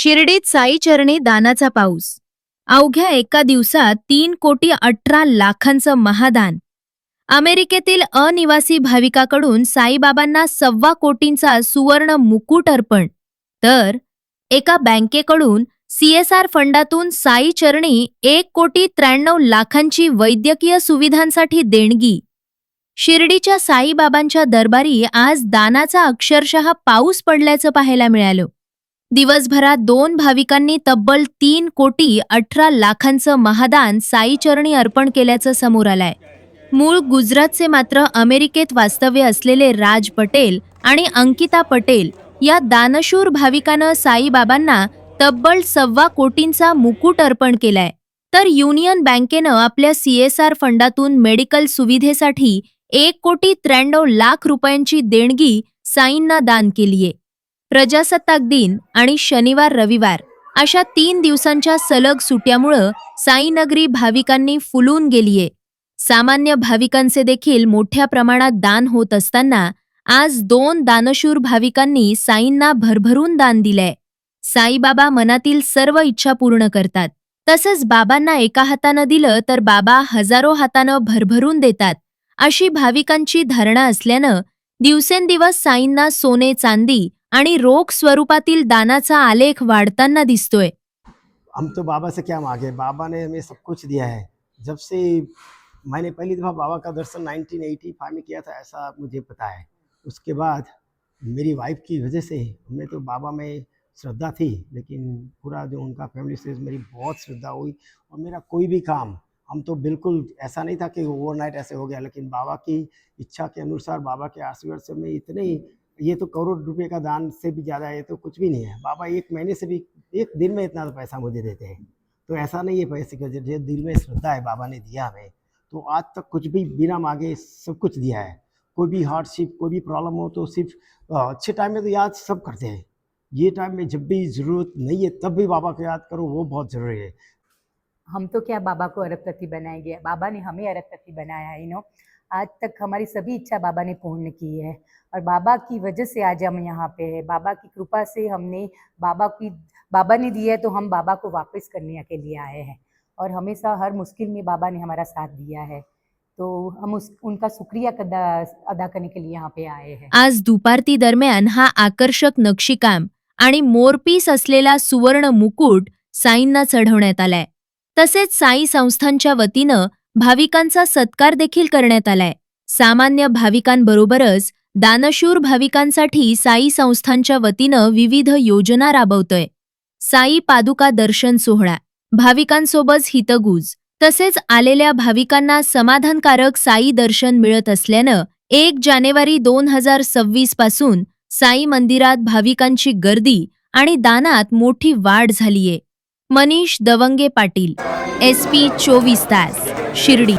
शिर्डीत साई चरणी दानाचा पाऊस. अवघ्या एका दिवसात 3,18,00,000चं महादान. अमेरिकेतील अनिवासी भाविकाकडून साईबाबांना 1,25,00,000चा सुवर्ण मुकुट अर्पण. तर एका बँकेकडून CSR फंडातून साई चरणी 1,93,00,000ची वैद्यकीय सुविधांसाठी देणगी. शिर्डीच्या साईबाबांच्या दरबारी आज दानाचा अक्षरशः पाऊस पडल्याचं पाहायला मिळालं. दिवसभरात 2 भाविकांनी तब्बल 3,18,00,000चं महादान साईचरणी अर्पण केल्याचं समोर आलंय. मूळ गुजरातचे मात्र अमेरिकेत वास्तव्य असलेले राज पटेल आणि अंकिता पटेल या दानशूर भाविकानं साईबाबांना तब्बल 1,25,00,000 कोटींचा मुकुट अर्पण केलाय. तर युनियन बँकेनं आपल्या CSR फंडातून मेडिकल सुविधेसाठी 1,93,00,000 रुपयांची देणगी साईंना दान केलीये. प्रजासत्ताक दिन आणि शनिवार रविवार अशा 3 दिवसांच्या सलग सुट्यामुळं साईनगरी भाविकांनी फुलून गेलीये. सामान्य भाविकांचे देखील मोठ्या प्रमाणात दान होत असताना आज 2 दानशूर भाविकांनी साईंना भरभरून दान दिलंय. साईबाबा मनातील सर्व इच्छा पूर्ण करतात. तसंच बाबांना एका हातानं दिलं तर बाबा हजारो हातानं भरभरून देतात, अशी भाविकांची धारणा असल्यानं दिवसेंदिवस साईंना सोने चांदी आणि रोख स्वरूपातील दानाचा आलेख वाढताना दिसतोय. हम तो बाबा से क्या मांगे, बाबा ने हमें सब कुछ दिया है. जब से मैंने पहली दफ़ा बाबा का दर्शन 1985 में किया था, ऐसा मुझे पता है. उसके बाद मेरी वाइफ की वजह से हमें तो बाबा में श्रद्धा थी, लेकिन पूरा जो उनका फैमिली से मेरी बहुत श्रद्धा हुई. और मेरा कोई भी काम, हम तो बिल्कुल ऐसा नहीं था कि ओवरनाइट ऐसे हो गया, लेकिन बाबा की इच्छा के अनुसार, बाबा के आशीर्वाद से मैं इतने, ये तो करोड़ रुपए का दान से भी ज़्यादा है, तो कुछ भी नहीं है. बाबा एक महीने से भी, एक दिन में इतना पैसा मुझे देते हैं. तो ऐसा नहीं है पैसे का, जो दिल में श्रद्धा है बाबा ने दिया हमें, तो आज तक कुछ भी बिना मांगे सब कुछ दिया है. कोई भी हार्डशिप, कोई भी प्रॉब्लम हो तो सिर्फ अच्छे टाइम में तो याद सब करते हैं. ये टाइम में जब भी ज़रूरत नहीं है तब भी बाबा को याद करो, वो बहुत ज़रूरी है. हम तो क्या बाबा को अरबपति बनाएंगे, बाबा ने हमें अरबपति बनाया है. आज तक हमारी सभी इच्छा बाबा ने पूर्ण की है और बाबा की वजह से आज हम यहाँ पे हैं. बाबा की कृपा से हमने बाबा ने दिया है, तो हम बाबा को वापस करने के लिए आए हैं. और हमेशा हर मुश्किल में बाबा ने हमारा साथ दिया है, तो हम उनका शुक्रिया अदा करने के लिए यहाँ पे आए हैं. आज दुपारती दरम्यान हा आकर्षक नक्षीकाम आणि मोरपीस असलेला सुवर्ण मुकुट साईंना चढवण्यात आलाय. तसेच साई संस्थांच्या वतीनं भाविकांचा सत्कार देखील करण्यात आलाय. सामान्य भाविकांबरोबरच दानशूर भाविकांसाठी साई संस्थांच्या वतीनं विविध योजना राबवतोय. साई पादुका दर्शन सोहळा, भाविकांसोबत हितगुज, तसेच आलेल्या भाविकांना समाधानकारक साई दर्शन मिळत असल्यानं 1 जानेवारी 2026 पासून साई मंदिरात भाविकांची गर्दी आणि दानात मोठी वाढ झालीये. मनीष दवंगे पाटील, SP 24 तास, शिर्डी.